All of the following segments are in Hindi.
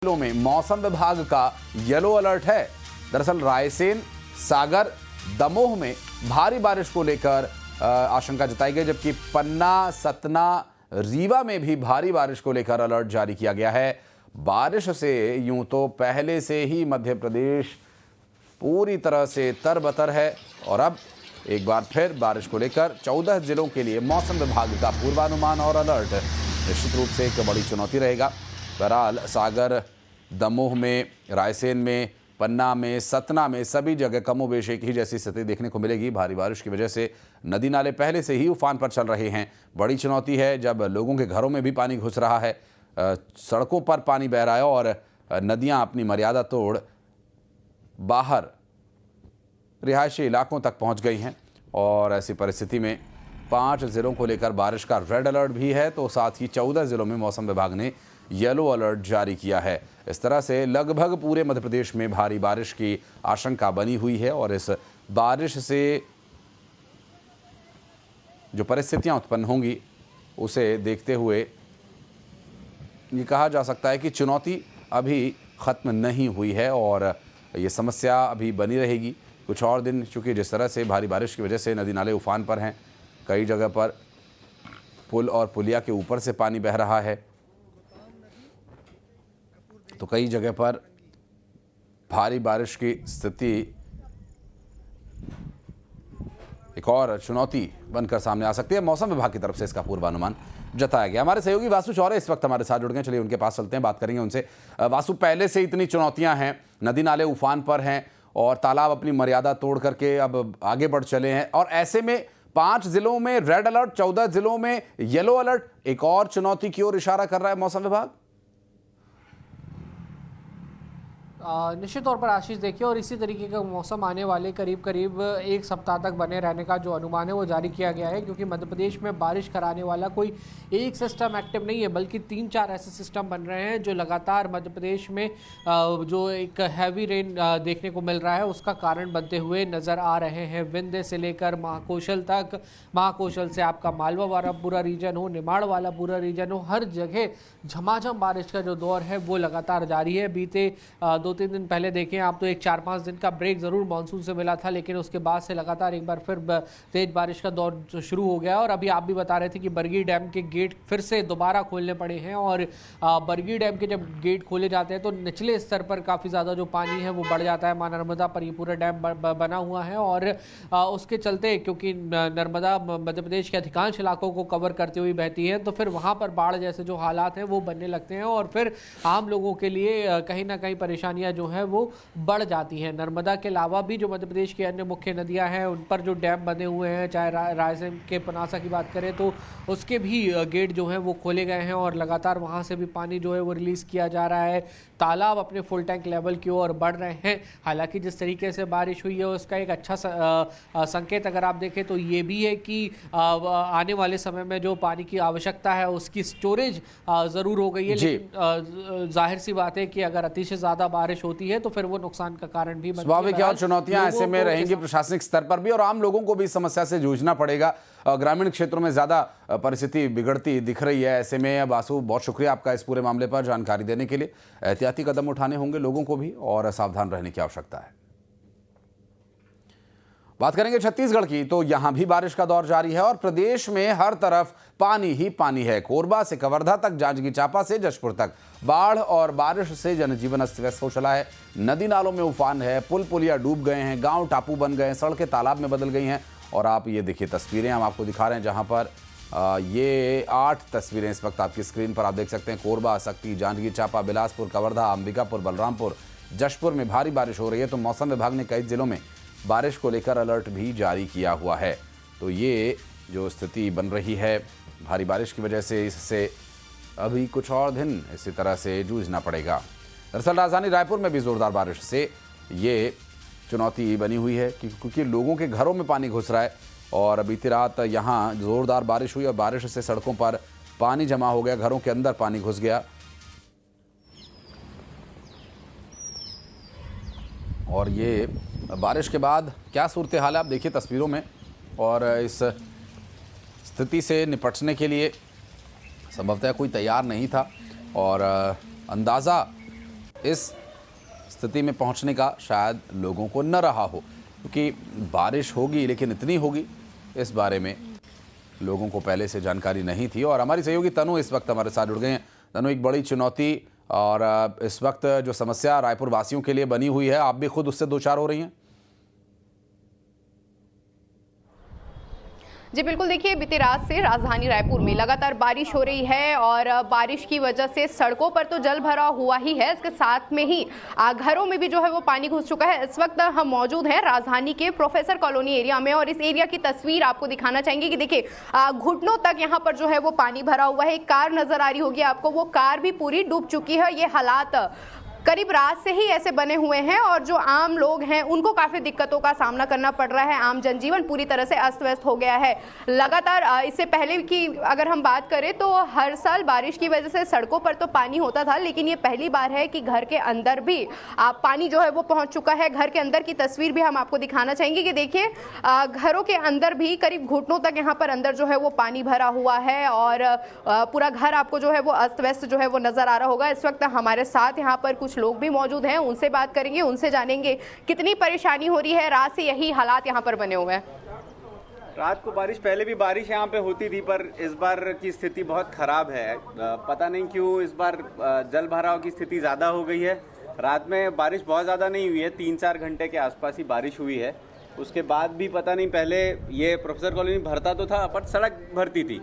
जिलों में मौसम विभाग का येलो अलर्ट है। दरअसल रायसेन, सागर, दमोह में भारी बारिश को लेकर आशंका जताई गई, जबकि पन्ना, सतना, रीवा में भी भारी बारिश को लेकर अलर्ट जारी किया गया है। बारिश से यूं तो पहले से ही मध्य प्रदेश पूरी तरह से तरबतर है और अब एक बार फिर बारिश को लेकर 14 जिलों के लिए मौसम विभाग का पूर्वानुमान और अलर्ट निश्चित रूप से एक बड़ी चुनौती रहेगा। बहरहाल सागर, दमोह में, रायसेन में, पन्ना में, सतना में सभी जगह कमोबेश एक ही जैसी स्थिति देखने को मिलेगी। भारी बारिश की वजह से नदी नाले पहले से ही उफान पर चल रहे हैं। बड़ी चुनौती है जब लोगों के घरों में भी पानी घुस रहा है, सड़कों पर पानी बह रहा है और नदियां अपनी मर्यादा तोड़ बाहर रिहायशी इलाकों तक पहुंच गई हैं। और ऐसी परिस्थिति में 5 जिलों को लेकर बारिश का रेड अलर्ट भी है, तो साथ ही 14 जिलों में मौसम विभाग ने येलो अलर्ट जारी किया है। इस तरह से लगभग पूरे मध्य प्रदेश में भारी बारिश की आशंका बनी हुई है और इस बारिश से जो परिस्थितियां उत्पन्न होंगी उसे देखते हुए ये कहा जा सकता है कि चुनौती अभी ख़त्म नहीं हुई है और ये समस्या अभी बनी रहेगी कुछ और दिन, चूँकि जिस तरह से भारी बारिश की वजह से नदी नाले उफान पर हैं, कई जगह पर पुल और पुलिया के ऊपर से पानी बह रहा है, तो कई जगह पर भारी बारिश की स्थिति एक और चुनौती बनकर सामने आ सकती है। मौसम विभाग की तरफ से इसका पूर्वानुमान जताया गया। हमारे सहयोगी वासु चौरे इस वक्त हमारे साथ जुड़ गए, चलिए उनके पास चलते हैं, बात करेंगे उनसे। वासु, पहले से इतनी चुनौतियां हैं, नदी नाले उफान पर हैं और तालाब अपनी मर्यादा तोड़ करके अब आगे बढ़ चले हैं और ऐसे में 5 जिलों में रेड अलर्ट, 14 जिलों में येलो अलर्ट, एक और चुनौती की ओर इशारा कर रहा है मौसम विभाग। निश्चित तौर पर आशीष, देखिए, और इसी तरीके का मौसम आने वाले करीब करीब एक सप्ताह तक बने रहने का जो अनुमान है वो जारी किया गया है, क्योंकि मध्य प्रदेश में बारिश कराने वाला कोई एक सिस्टम एक्टिव नहीं है, बल्कि 3-4 ऐसे सिस्टम बन रहे हैं जो लगातार मध्य प्रदेश में जो एक हैवी रेन देखने को मिल रहा है उसका कारण बनते हुए नज़र आ रहे हैं। विंध्य से लेकर महाकौशल तक, महाकौशल से आपका मालवा वाला पूरा रीजन हो, निमाड़ वाला पूरा रीजन हो, हर जगह झमाझम बारिश का जो दौर है वो लगातार जारी है। बीते 2-3 दिन पहले देखें आप तो एक 4-5 दिन का ब्रेक ज़रूर मानसून से मिला था, लेकिन उसके बाद से लगातार एक बार फिर तेज बारिश का दौर शुरू हो गया। और अभी आप भी बता रहे थे कि बरगी डैम के गेट फिर से दोबारा खोलने पड़े हैं और बरगी डैम के जब गेट खोले जाते हैं तो निचले स्तर पर काफ़ी ज़्यादा जो पानी है वो बढ़ जाता है। मां नर्मदा पर ये पूरा डैम बना हुआ है और उसके चलते, क्योंकि नर्मदा मध्य प्रदेश के अधिकांश इलाकों को कवर करते हुए बहती है, तो फिर वहाँ पर बाढ़ जैसे जो हालात हैं वो बनने लगते हैं और फिर आम लोगों के लिए कहीं ना कहीं परेशानियां जो है वो बढ़ जाती हैं। नर्मदा के अलावा भी जो मध्य प्रदेश की अन्य मुख्य नदियां हैं उन पर जो डैम बने हुए हैं, चाहे रायसेन के पनासा की बात करें तो उसके भी गेट जो हैं वो खोले गए हैं और लगातार वहां से भी पानी जो है वो रिलीज़ किया जा रहा है। तालाब अपने फुल टैंक लेवल की ओर बढ़ रहे हैं। हालांकि जिस तरीके से बारिश हुई है उसका एक अच्छा संकेत अगर आप देखें तो ये भी है कि आने वाले समय में जो पानी की आवश्यकता है उसकी स्टोरेज ज़रूर हो गई है, लेकिन जाहिर सी बात है कि अगर अतिशय ज़्यादा बारिश होती है तो फिर वो नुकसान का कारण भी बनती है। स्वाभाविक है और चुनौतियां ऐसे में रहेंगी प्रशासनिक स्तर पर भी और आम लोगों को भी इस समस्या से जूझना पड़ेगा। ग्रामीण क्षेत्रों में ज्यादा परिस्थिति बिगड़ती दिख रही है। ऐसे में वासु, बहुत शुक्रिया आपका इस पूरे मामले पर जानकारी देने के लिए। एहतियाती कदम उठाने होंगे लोगों को भी और सावधान रहने की आवश्यकता है। बात करेंगे छत्तीसगढ़ की, तो यहां भी बारिश का दौर जारी है और प्रदेश में हर तरफ पानी ही पानी है। कोरबा से कवर्धा तक, जांजगीर चांपा से जशपुर तक बाढ़ और बारिश से जनजीवन अस्त व्यस्त हो चला है। नदी नालों में उफान है, पुल पुलिया डूब गए हैं, गांव टापू बन गए हैं, सड़कें तालाब में बदल गई हैं। और आप ये देखिए तस्वीरें हम आपको दिखा रहे हैं, जहां पर ये 8 तस्वीरें इस वक्त आपकी स्क्रीन पर आप देख सकते हैं। कोरबा, सक्ती, जांजगीर चांपा, बिलासपुर, कवर्धा, अंबिकापुर, बलरामपुर, जशपुर में भारी बारिश हो रही है। तो मौसम विभाग ने कई जिलों में बारिश को लेकर अलर्ट भी जारी किया हुआ है। तो ये जो स्थिति बन रही है भारी बारिश की वजह से, इससे अभी कुछ और दिन इसी तरह से जूझना पड़ेगा। दरअसल राजधानी रायपुर में भी जोरदार बारिश से ये चुनौती बनी हुई है क्योंकि लोगों के घरों में पानी घुस रहा है और बीती रात यहाँ जोरदार बारिश हुई और बारिश से सड़कों पर पानी जमा हो गया, घरों के अंदर पानी घुस गया और ये बारिश के बाद क्या सूरत हाल है आप देखिए तस्वीरों में। और इस स्थिति से निपटने के लिए संभवतः कोई तैयार नहीं था और अंदाज़ा इस स्थिति में पहुंचने का शायद लोगों को न रहा हो, क्योंकि बारिश होगी लेकिन इतनी होगी इस बारे में लोगों को पहले से जानकारी नहीं थी। और हमारी सहयोगी तनु इस वक्त हमारे साथ जुड़ गए हैं। तनु, एक बड़ी चुनौती और इस वक्त जो समस्या रायपुर वासियों के लिए बनी हुई है, आप भी खुद उससे दो चार हो रही हैं? जी बिल्कुल, देखिए बीती रात से राजधानी रायपुर में लगातार बारिश हो रही है और बारिश की वजह से सड़कों पर तो जल भरा हुआ ही है, इसके साथ में ही घरों में भी जो है वो पानी घुस चुका है। इस वक्त हम मौजूद हैं राजधानी के प्रोफेसर कॉलोनी एरिया में और इस एरिया की तस्वीर आपको दिखाना चाहेंगे कि देखिए घुटनों तक यहाँ पर जो है वो पानी भरा हुआ है। एक कार नजर आ रही होगी आपको, वो कार भी पूरी डूब चुकी है। ये हालात करीब रात से ही ऐसे बने हुए हैं और जो आम लोग हैं उनको काफ़ी दिक्कतों का सामना करना पड़ रहा है। आम जनजीवन पूरी तरह से अस्त व्यस्त हो गया है। लगातार इससे पहले की अगर हम बात करें तो हर साल बारिश की वजह से सड़कों पर तो पानी होता था, लेकिन ये पहली बार है कि घर के अंदर भी पानी जो है वो पहुंच चुका है। घर के अंदर की तस्वीर भी हम आपको दिखाना चाहेंगे कि देखिए घरों के अंदर भी करीब घुटनों तक यहाँ पर अंदर जो है वो पानी भरा हुआ है और पूरा घर आपको जो है वो अस्त व्यस्त जो है वो नजर आ रहा होगा। इस वक्त हमारे साथ यहाँ पर कुछ लोग भी मौजूद हैं, उनसे बात करेंगे, उनसे जानेंगे कितनी परेशानी हो रही है। रात से यही हालात यहाँ पर बने हुए हैं। रात को पहले भी बारिश यहाँ पे होती थी, पर इस बार की स्थिति बहुत खराब है। पता नहीं क्यों इस बार जल भराव की स्थिति ज़्यादा हो गई है। रात में बारिश बहुत ज़्यादा नहीं हुई है, 3-4 घंटे के आसपास ही बारिश हुई है। उसके बाद भी पता नहीं, पहले ये प्रोफेसर कॉलोनी भरता तो था पर सड़क भरती थी,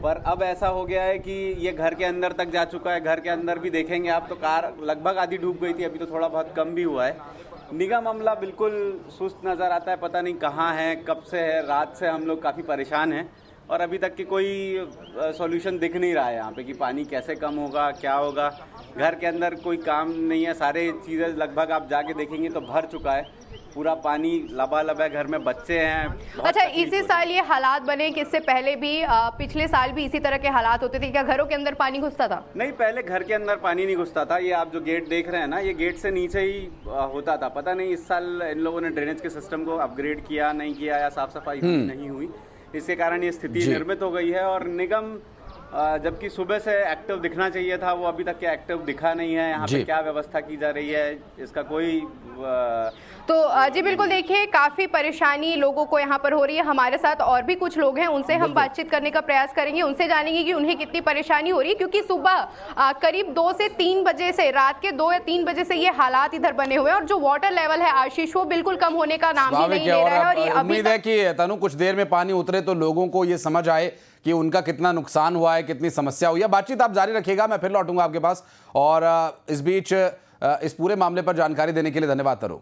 पर अब ऐसा हो गया है कि ये घर के अंदर तक जा चुका है। घर के अंदर भी देखेंगे आप तो कार लगभग आधी डूब गई थी, अभी तो थोड़ा बहुत कम भी हुआ है। निगम अमला बिल्कुल सुस्त नज़र आता है, पता नहीं कहाँ है, कब से है। रात से हम लोग काफ़ी परेशान हैं और अभी तक की कोई सॉल्यूशन दिख नहीं रहा है यहाँ पे कि पानी कैसे कम होगा, क्या होगा। घर के अंदर कोई काम नहीं है, सारे चीज़ें लगभग आप जाके देखेंगे तो भर चुका है, पूरा पानी लबालब है। घर में बच्चे हैं। अच्छा, इसी साल ये हालात बने कि इससे पहले भी पिछले साल भी इसी तरह के हालात होते थे? क्या घरों के अंदर पानी घुसता था? नहीं, पहले घर के अंदर पानी नहीं घुसता था। ये आप जो गेट देख रहे हैं ना, ये गेट से नीचे ही होता था। पता नहीं इस साल इन लोगों ने ड्रेनेज के सिस्टम को अपग्रेड किया नहीं किया या साफ सफाई नहीं हुई, इसके कारण ये स्थिति निर्मित हो गई है। और निगम जबकि सुबह से एक्टिव दिखना चाहिए था, वो अभी तक क्या एक्टिव दिखा नहीं है। यहाँ पे क्या व्यवस्था की जा रही है इसका कोई तो जी बिल्कुल, देखिए काफ़ी परेशानी लोगों को यहाँ पर हो रही है। हमारे साथ और भी कुछ लोग हैं, उनसे हम बातचीत करने का प्रयास करेंगे, उनसे जानेंगे कि उन्हें कितनी परेशानी हो रही है, क्योंकि सुबह करीब 2 से 3 बजे से, रात के 2 या 3 बजे से ये हालात इधर बने हुए हैं और जो वाटर लेवल है आशीष, वो बिल्कुल कम होने का नाम ही नहीं ले रहा है। और ये उम्मीद है कि तनु कुछ देर में पानी उतरे तो लोगों को ये समझ आए कि उनका कितना नुकसान हुआ है, कितनी समस्या हुई है। बातचीत आप जारी रखिएगा, मैं फिर लौटूंगा आपके पास। और इस बीच इस पूरे मामले पर जानकारी देने के लिए धन्यवाद तनु।